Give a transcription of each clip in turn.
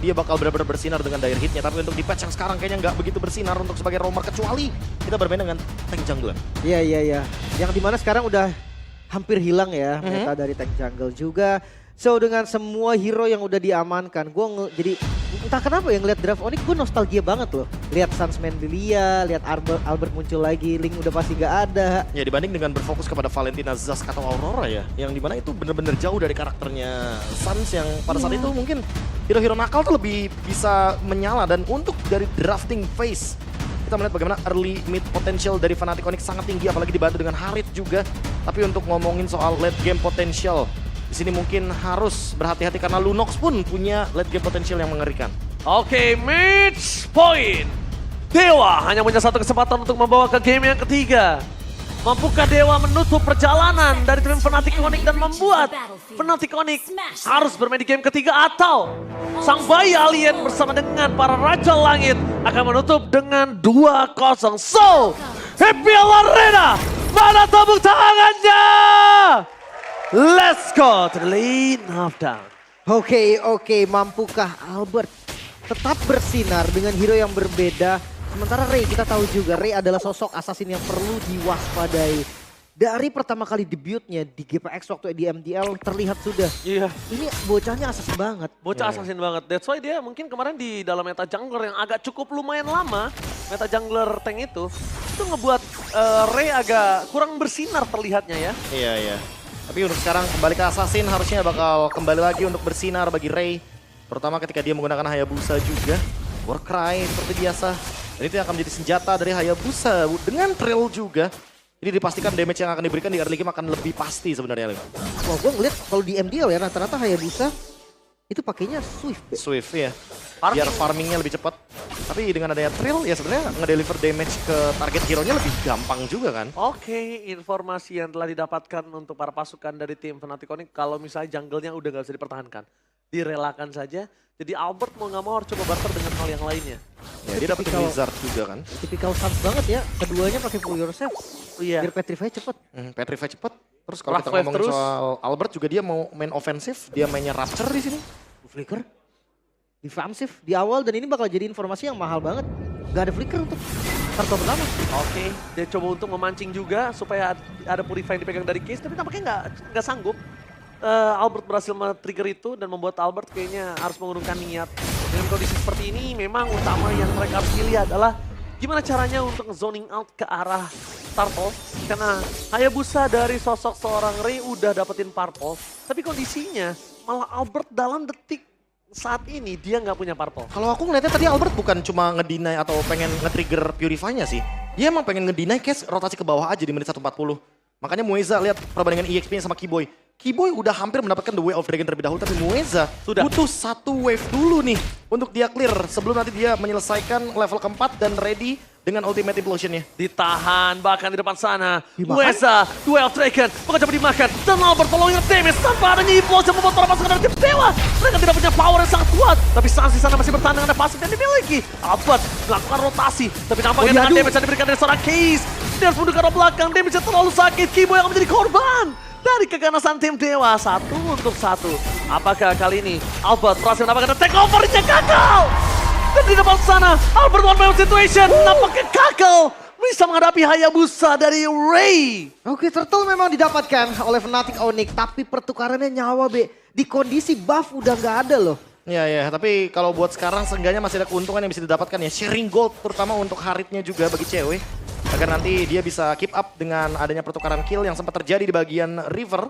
dia bakal benar-benar bersinar dengan dire hitnya. Tapi untuk di patch yang sekarang kayaknya nggak begitu bersinar untuk sebagai roamer, kecuali kita bermain dengan tank jungler. Iya. Yang dimana sekarang udah hampir hilang ya meta dari tank jungle juga. So dengan semua hero yang udah diamankan, gue jadi entah kenapa ya ngeliat draft Onyx gue nostalgia banget loh. Lihat Sunsman Lilia, lihat Albert muncul lagi, Link udah pasti gak ada. Ya dibanding dengan berfokus kepada Valentina, Zask atau Aurora ya, yang dimana itu bener-bener jauh dari karakternya Suns yang pada saat itu mungkin hero-hero nakal tuh lebih bisa menyala. Dan untuk dari drafting phase, kita melihat bagaimana early mid potential dari Fnatic Onyx sangat tinggi, apalagi dibantu dengan Harit juga. Tapi untuk ngomongin soal late game potential, di sini mungkin harus berhati-hati karena Lunox pun punya late game potential yang mengerikan. Oke, match point. Dewa hanya punya satu kesempatan untuk membawa ke game yang ketiga. Mampukah Dewa menutup perjalanan dari tim Fnatic Onyx dan membuat Fnatic Onyx harus bermain di game ketiga, atau sang bayi alien bersama dengan para Raja Langit akan menutup dengan 2-0. So, Happy Arena, mana tepuk tangannya? Let's go to the lane of down. Oke, mampukah Albert tetap bersinar dengan hero yang berbeda? Sementara Ray, kita tahu juga Ray adalah sosok assassin yang perlu diwaspadai. Dari pertama kali debutnya di GPX waktu di MDL terlihat sudah. Iya. Ini bocahnya assassin banget. Bocah assassin banget. That's why dia mungkin kemarin di dalam meta jungler yang agak cukup lumayan lama, meta jungler tank itu ngebuat Ray agak kurang bersinar terlihatnya ya. Iya. Tapi untuk sekarang kembali ke Assassin, harusnya bakal kembali lagi untuk bersinar bagi Ray. Terutama ketika dia menggunakan Hayabusa juga. Warcry seperti biasa. Dan itu yang akan menjadi senjata dari Hayabusa. Dengan Trill juga. Jadi dipastikan damage yang akan diberikan di early game akan lebih pasti sebenarnya. Wah, gue ngeliat kalau di MDL ya rata-rata Hayabusa itu pakainya Swift. Swift ya. Biar farmingnya lebih cepat. Tapi dengan adanya Trill ya sebenarnya ngedeliver damage ke target hero-nya lebih gampang juga kan. Oke, informasi yang telah didapatkan untuk para pasukan dari tim Fnatic Onyx, kalau misalnya jungle-nya udah gak bisa dipertahankan, direlakan saja. Jadi Albert mau gak mau harus coba barter dengan hal yang lainnya. Ya, dia dapat Wizard juga kan. Tipikal Suns banget ya, keduanya pakai Pull Yourself. Iya. Biar Petrify cepet. Petrify cepet. Terus kalau kita Rough wave ngomongin terus. soal Albert juga dia mau main ofensif, dia mainnya Rapture di sini. Flicker. Defensif di awal dan ini bakal jadi informasi yang mahal banget. Gak ada flicker untuk kartu pertama. Oke, dia coba untuk memancing juga supaya ada Purify yang dipegang dari Case, tapi tampaknya nggak sanggup. Albert berhasil men-trigger itu dan membuat Albert kayaknya harus mengurungkan niat. Dengan kondisi seperti ini memang utama yang mereka harus pilih adalah gimana caranya untuk zoning out ke arah Purple. Karena Hayabusa dari sosok seorang Ray udah dapetin Purple, tapi kondisinya malah Albert dalam detik saat ini dia nggak punya Purple. Kalau aku ngeliatnya tadi Albert bukan cuma ngedeny atau pengen nge-trigger Purify-nya sih. Dia emang pengen ngedeny Case rotasi ke bawah aja di menit 140. Makanya Mueza lihat perbandingan EXP-nya sama Keyboy. Keyboy udah hampir mendapatkan The Way of Dragon terlebih dahulu, tapi Mueza Sudah. butuh satu wave dulu nih untuk dia clear sebelum nanti dia menyelesaikan level keempat dan ready dengan ultimate implosion-nya. Ditahan bahkan di depan sana. Dimakan? Mueza, Duel Dragon, bakal coba dimakan. Dan Albert following up damage tanpa adanya impulse yang membuat para pasukan dari tim Dewa. Mereka tidak punya power yang sangat kuat. Tapi Sans di sana masih bertahan dengan pasif yang dimiliki. Albert melakukan rotasi. Tapi nampaknya dengan damage yang diberikan dari seorang Case. Dia harus mundur ke arah belakang, damage yang terlalu sakit. Kibo yang menjadi korban dari keganasan tim Dewa. 1-1. Apakah kali ini Albert berhasil mendapatkan take over-nya gagal? Dan di depan sana, Albert one man situation, nampaknya gagal bisa menghadapi Hayabusa dari Ray. Oke, Turtle memang didapatkan oleh Fnatic Onyx, tapi pertukarannya nyawa Be. Di kondisi buff udah gak ada loh. Ya, tapi kalau buat sekarang seenggaknya masih ada keuntungan yang bisa didapatkan ya. Sharing gold terutama untuk Haritnya juga bagi cewek. Agar nanti dia bisa keep up dengan adanya pertukaran kill yang sempat terjadi di bagian River.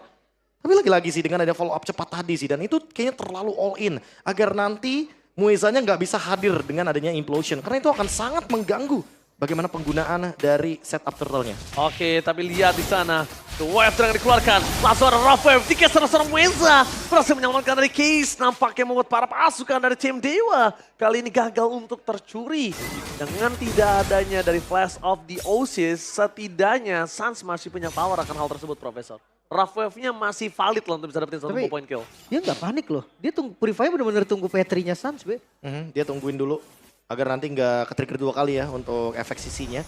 Tapi lagi-lagi sih dengan ada follow up cepat tadi sih. Dan itu kayaknya terlalu all in. Agar nanti Muezanya nggak bisa hadir dengan adanya implosion. Karena itu akan sangat mengganggu bagaimana penggunaan dari setup turtle-nya. Oke, tapi lihat di sana. The wave yang dikeluarkan. Langsung ada rough wave. Dikeser seorang Mueza. Berhasil menyelamatkan dari Case. Nampaknya membuat para pasukan dari tim Dewa kali ini gagal untuk tercuri. Dengan tidak adanya dari Flash of the Oasis, setidaknya Suns masih punya power akan hal tersebut, Profesor. Rough wave-nya masih valid loh untuk bisa dapetin satu Tapi- point kill. Dia gak panik loh. Dia tunggu Purify bener-bener tunggu Petrinya Suns Be. Dia tungguin dulu agar nanti nggak ke-trigger 2 kali ya untuk efek sisinya.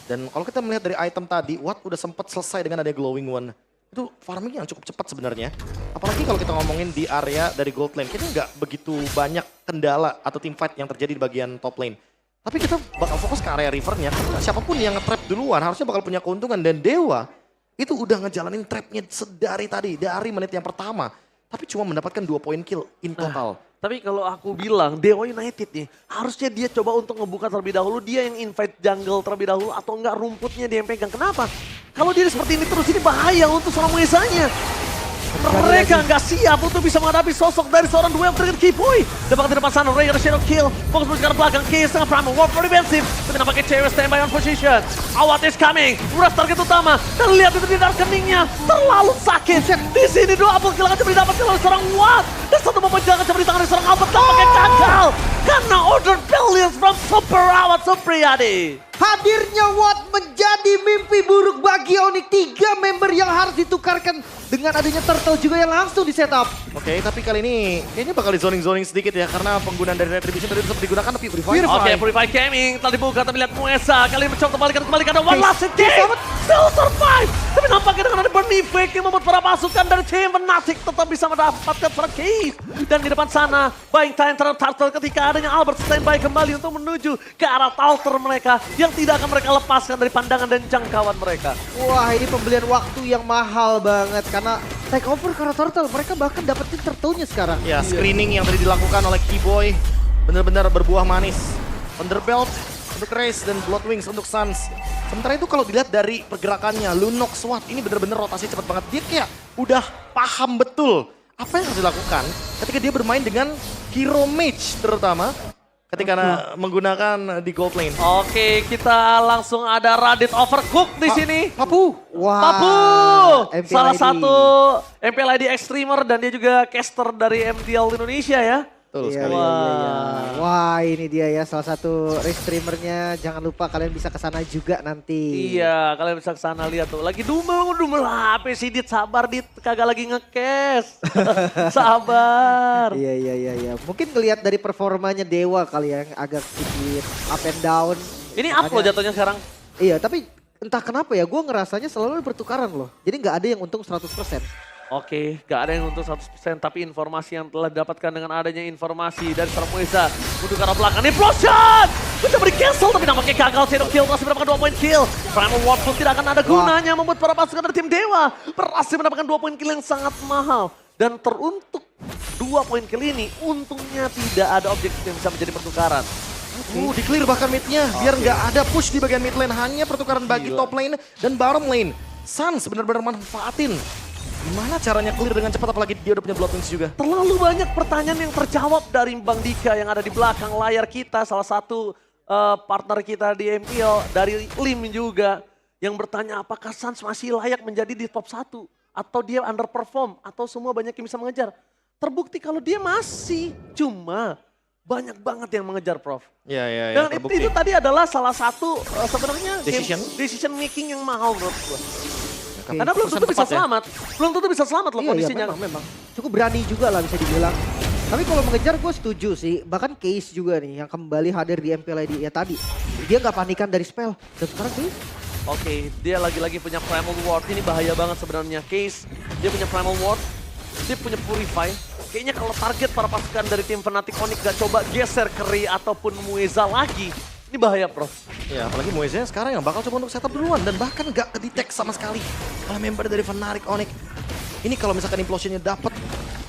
Dan kalau kita melihat dari item tadi, Watt udah sempat selesai dengan adanya Glowing One. itu farming yang cukup cepat sebenarnya. Apalagi kalau kita ngomongin di area dari gold lane, kayaknya nggak begitu banyak kendala atau team fight yang terjadi di bagian top lane. Tapi kita bakal fokus ke area rivernya, karena siapapun yang nge-trap duluan harusnya bakal punya keuntungan. Dan Dewa itu udah ngejalanin trapnya sedari tadi, dari menit yang pertama. Tapi cuma mendapatkan 2 poin kill in total. Tapi kalau aku bilang Dewa United nih, harusnya dia coba untuk ngebuka terlebih dahulu. Dia yang invite jungle terlebih dahulu atau enggak rumputnya dia yang pegang. Kenapa? Kalau dia seperti ini terus, ini bahaya untuk seorang Muesanya. Mereka nggak siap untuk bisa menghadapi sosok dari seorang duel dengan Kiboy. Dapatkan di depan sana, Ray ada shadow kill. Fokus menuju ke belakang, Kiss tengah primal, war for defensive. Tapi nampaknya cewek standby on position. Awat is coming, rush target utama. Dan lihat itu di dark keningnya, terlalu sakit. Di sini double kill akan didapatkan oleh seorang Watt. Dan satu memperjalan coba di tangan dari seorang Albert, tampaknya gagal. Karena order billions from Super Awat Supriyadi. Hadirnya Watt menjadi mimpi buruk bagi Onyx. 3 member yang harus ditukarkan dengan adanya Turtle juga yang langsung di setup. Oke, tapi kali ini kayaknya bakal di zoning sedikit ya, karena penggunaan dari Retribution tadi tetap digunakan, tapi Purify. Oke, Purify Gaming telah dibuka, tapi lihat Muesa kali ini mencoba kembali karena one last hit game. Still survive. Tapi nampaknya dengan ada burn effect yang membuat para pasukan dari tim Fnatic tetap bisa mendapatkan seorang case. Dan di depan sana, buying time terhadap Turtle ketika adanya Albert standby kembali untuk menuju ke arah altar mereka yang tidak akan mereka lepaskan dari pandangan dan jangkauan mereka. Wah, ini pembelian waktu yang mahal banget karena take over karena Turtle. Mereka bahkan dapetin Turtle-nya sekarang. Ya, screening yang tadi dilakukan oleh Kiboy benar-benar berbuah manis. Underbelt untuk Raze dan Bloodwings untuk Suns. Sementara itu kalau dilihat dari pergerakannya, Lunox Watt ini benar-benar rotasi cepat banget. Dia kayak udah paham betul apa yang harus dilakukan ketika dia bermain dengan hero mage terutama ketika menggunakan di gold lane. Oke, kita langsung ada Radit Overcook di sini. Papu. Wah, Papu, MPLID. salah satu MPLID streamer dan dia juga caster dari MDL Indonesia ya. Betul Iya, sekali. iya, iya, iya. Wah, ini dia ya salah satu streamernya. Jangan lupa kalian bisa ke sana juga nanti. Iya, kalian bisa ke sana lihat tuh. Lagi dumel apa sih Dit? Sabar Dit, kagak lagi nge-cash. Sabar. Iya, iya, iya, iya. Mungkin ngelihat dari performanya Dewa kali ya, yang agak sedikit up and down. Ini up loh jatuhnya sekarang. Iya, tapi entah kenapa ya, gue ngerasanya selalu bertukaran loh. Jadi nggak ada yang untung 100%. Oke, gak ada yang untuk 100%, tapi informasi yang telah didapatkan dengan adanya informasi dari seorang Muesa untuk ke arah belakang. Implosion! Mencoba di-cancel, tapi nampaknya gagal. Shadow kill masih mendapatkan 2 poin kill. Primal Ward pun tidak akan ada gunanya membuat para pasukan dari tim Dewa berhasil mendapatkan 2 poin kill yang sangat mahal. Dan teruntuk 2 poin kill ini, untungnya tidak ada objektif yang bisa menjadi pertukaran. Di-clear bahkan mid-nya biar nggak ada push di bagian mid lane. Hanya pertukaran bagi top lane dan bottom lane. Suns benar-benar manfaatin. Gimana caranya clear dengan cepat, apalagi dia udah punya Bloodwings juga. Terlalu banyak pertanyaan yang terjawab dari Bang Dika yang ada di belakang layar kita. Salah satu partner kita di MPL, dari Lim juga. Yang bertanya apakah Suns masih layak menjadi di top 1? Atau dia underperform? Atau semua banyak yang bisa mengejar? Terbukti kalau dia masih, cuma banyak banget yang mengejar, Prof. Ya, Dan terbukti. itu tadi adalah salah satu sebenarnya Decision making yang mahal menurut gue. Oke. Karena belum tentu bisa Tepat ya. selamat. Belum tentu bisa selamat loh Iya, kondisinya. memang. Cukup berani juga lah bisa dibilang. Tapi kalau mengejar gue setuju sih. Bahkan Case juga nih yang kembali hadir di MPLID ya tadi. Dia nggak panikan dari spell. Dan sekarang Case. Oke, dia lagi-lagi punya Primal Ward. Ini bahaya banget sebenarnya. Case, dia punya Primal Ward. Dia punya Purify. Kayaknya kalau target para pasukan dari tim Fnatic Onyx gak coba geser ke Ray ataupun Mueza lagi. Ini bahaya, Prof. Ya, apalagi Moise sekarang yang bakal coba untuk setup duluan dan bahkan gak ke-detect sama sekali oleh member dari Fnatic Onyx. Ini kalau misalkan implosionnya dapet,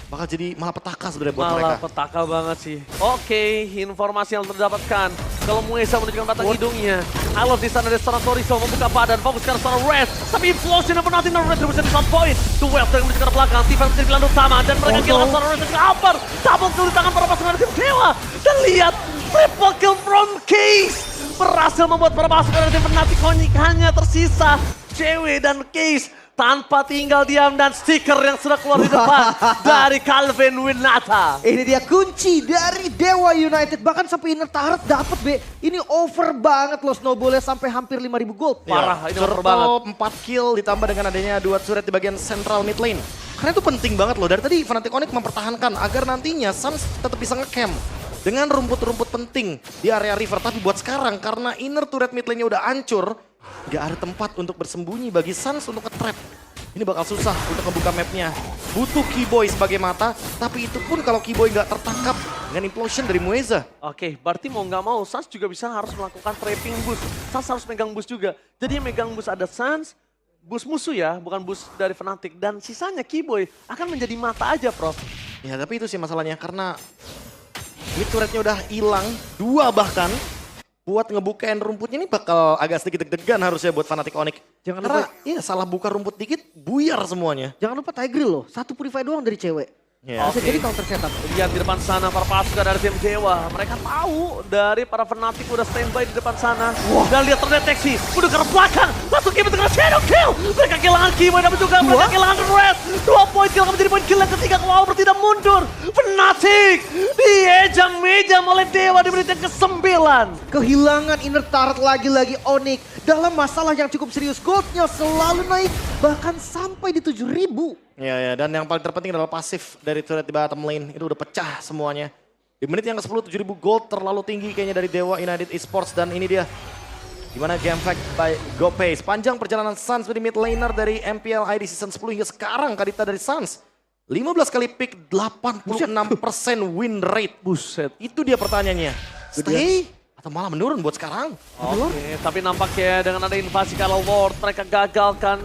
bakal jadi malapetaka sebenarnya buat mereka. Petaka banget sih. Oke, informasi yang terdapatkan. Kalau Muesa menunjukkan batang hidungnya. I love di sana ada seorang Toriso membuka badan, fokuskan seorang Red. Tapi implosion yang penalti dan Retribution di sound point. To Welt yang menuju ke belakang, Tifa menjadi gelandang utama. Dan mereka kehilangan seorang Red ke upper. Double kill di tangan para pasukan dari tim Dewa. Dan lihat, triple kill from Case. Berhasil membuat para pasukan dari tim Fnatic Onyx hanya tersisa cewek dan Case. Tanpa tinggal diam dan stiker yang sudah keluar di depan dari Calvin Winata. Ini dia kunci dari Dewa United. Bahkan sampai inner turret dapet be. Ini over banget loh snowballnya sampai hampir 5.000 gold. Parah, ini over Turtle banget. 4 kill ditambah dengan adanya 2 turret di bagian central mid lane. Karena itu penting banget loh. Dari tadi Fnatic Onyx mempertahankan agar nantinya Suns tetap bisa nge-camp dengan rumput-rumput penting di area river. Tapi buat sekarang karena inner turret mid lane-nya udah hancur, Nggak ada tempat untuk bersembunyi bagi Suns untuk nge-trap. Ini bakal susah untuk ngebuka mapnya. Butuh Keyboy sebagai mata, tapi itu pun kalau Keyboy nggak tertangkap dengan implosion dari Mueza. Oke, berarti mau nggak mau Suns juga bisa harus melakukan trapping boost. Suns harus megang boost juga. Jadi yang megang boost ada Suns, boost musuh ya, bukan boost dari Fnatic. Dan sisanya Keyboy akan menjadi mata aja, Prof. Ya tapi itu sih masalahnya karena mid turretnya udah hilang, 2 bahkan. Buat ngebukain rumputnya ini bakal agak sedikit deg-degan harusnya buat Fnatic Onyx. Jangan Karena lupa- iya salah buka rumput dikit, buyar semuanya. Jangan lupa Tigreal loh, 1 purify doang dari cewek. Ya. Bisa Oke. jadi counter setup. Lihat di depan sana para pasukan dari tim Dewa. Mereka tahu dari para Fnatic udah standby di depan sana. Dan lihat terdeteksi. Udah ke belakang. Langsung Keyboy dengan shadow kill. Mereka kehilangan Keyboy tapi juga mereka kehilangan Red. 2 poin kill akan menjadi poin kill yang ketiga kalau Albert tidak mundur. Fnatic diejam-ejam oleh Dewa di menit yang ke-9. Kehilangan inner turret lagi-lagi Onyx dalam masalah yang cukup serius. Goldnya selalu naik bahkan sampai di 7.000. Ya, dan yang paling terpenting adalah pasif dari turret di bottom lane. Itu udah pecah semuanya. Di menit yang ke-10, 7.000 gold terlalu tinggi kayaknya dari Dewa United Esports. Dan ini dia, gimana game fact by GoPay. Sepanjang perjalanan Suns menjadi mid laner dari MPL ID Season 10 hingga sekarang Kadita dari Suns. 15 kali pick, 86% win rate. Buset. Itu dia pertanyaannya. Stay atau malah menurun buat sekarang? Oke, tapi nampaknya dengan ada invasi Color World mereka gagalkan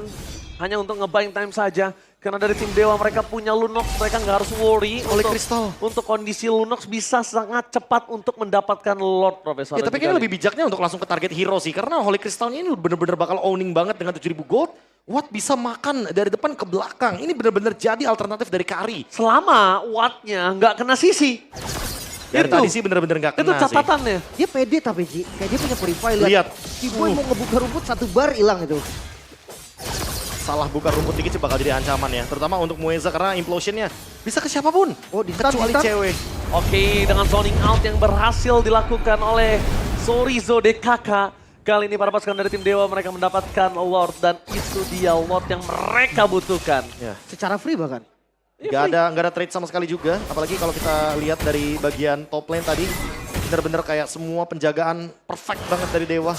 hanya untuk nge-buying time saja. Karena dari tim Dewa mereka punya Lunox, mereka nggak harus worry Holy Crystal. untuk kondisi Lunox bisa sangat cepat untuk mendapatkan Lord, Profesor. Ya tapi kayaknya lebih bijaknya untuk langsung ke target hero sih. Karena Holy Crystalnya ini bener-bener bakal owning banget dengan 7.000 gold. Watt bisa makan dari depan ke belakang. Ini bener-bener jadi alternatif dari Kari. Selama Wattnya nggak kena sisi. Dari Itu. tadi sih bener-bener gak Itu kena sih. catatannya. Dia pede tapi Ji, kayak dia punya purify. Lihat. Keyboy mau ngebuka rumput 1 bar hilang itu. Salah buka rumput dikit sih bakal jadi ancaman ya. Terutama untuk Mueza karena implosionnya bisa ke siapapun. Oh, di stun, Kecuali di stun. cewek. Oke, dengan zoning out yang berhasil dilakukan oleh Sorizo DKK. Kali ini para pasukan dari tim Dewa mereka mendapatkan Lord dan itu dia Lord yang mereka butuhkan. Ya. Secara free bahkan. Gak ada trade sama sekali juga. Apalagi kalau kita lihat dari bagian top lane tadi. Bener-bener kayak semua penjagaan perfect banget dari Dewa.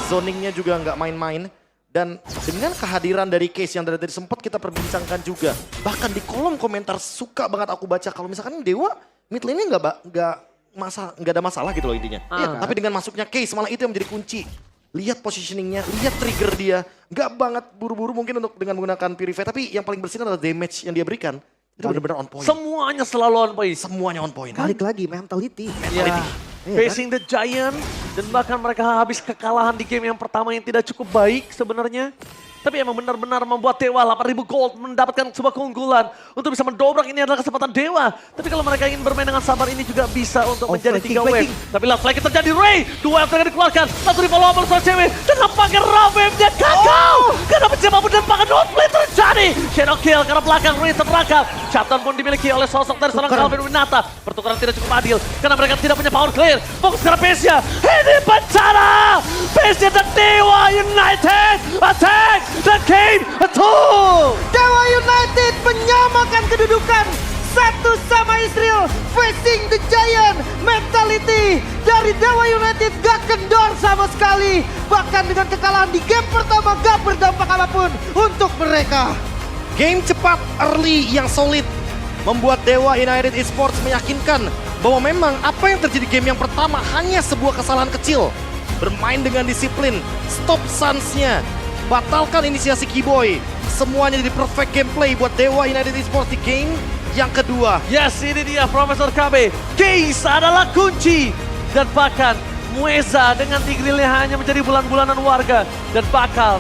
Zoningnya juga nggak main-main. Dan dengan kehadiran dari Case yang dari tadi sempat kita perbincangkan juga. Bahkan di kolom komentar suka banget aku baca kalau misalkan Dewa mid lane-nya nggak ada masalah gitu loh intinya. Ah. Iya, tapi dengan masuknya Case malah itu yang menjadi kunci. Lihat positioningnya, lihat trigger dia. Nggak banget buru-buru mungkin untuk dengan menggunakan Purify. Tapi yang paling bersinar adalah damage yang dia berikan. Itu benar-benar on point. Semuanya selalu on point. Semuanya on point. Balik lagi mentality. Mentality. Iya Facing the Giant dan bahkan mereka habis kekalahan di game yang pertama yang tidak cukup baik sebenarnya. Tapi emang benar-benar membuat Dewa 8.000 gold mendapatkan sebuah keunggulan untuk bisa mendobrak. Ini adalah kesempatan Dewa. Tapi kalau mereka ingin bermain dengan sabar ini juga bisa untuk Oh, menjadi flanking, 3 wave. flanking. Tapi lah flanking terjadi Ray. 2 wave tengah dikeluarkan. Satu di follow up oleh cewek. Dan nampaknya wave dia gagal. Karena siapapun dan bahkan outplay terjadi. Shadow kill karena belakang Ray terperangkap. Shutdown pun dimiliki oleh sosok dari seorang Calvin Winata. Pertukaran tidak cukup adil karena mereka tidak punya power clear. Fokus ke Pesia. Ini bencana. Pesia dan Dewa United. Attack the game. Dewa United menyamakan kedudukan satu sama Israel facing the Giant. Mentality dari Dewa United gak kendor sama sekali. Bahkan dengan kekalahan di game pertama gak berdampak apapun untuk mereka. Game cepat, early, yang solid. Membuat Dewa United Esports meyakinkan bahwa memang apa yang terjadi game yang pertama hanya sebuah kesalahan kecil. Bermain dengan disiplin, stop Suns-nya, batalkan inisiasi Keyboy. Semuanya jadi perfect gameplay buat Dewa United Esports di game yang kedua. Yes, ini dia Profesor KB. Case adalah kunci. Dan bahkan Mueza dengan Tigrealnya hanya menjadi bulan-bulanan warga. Dan bakal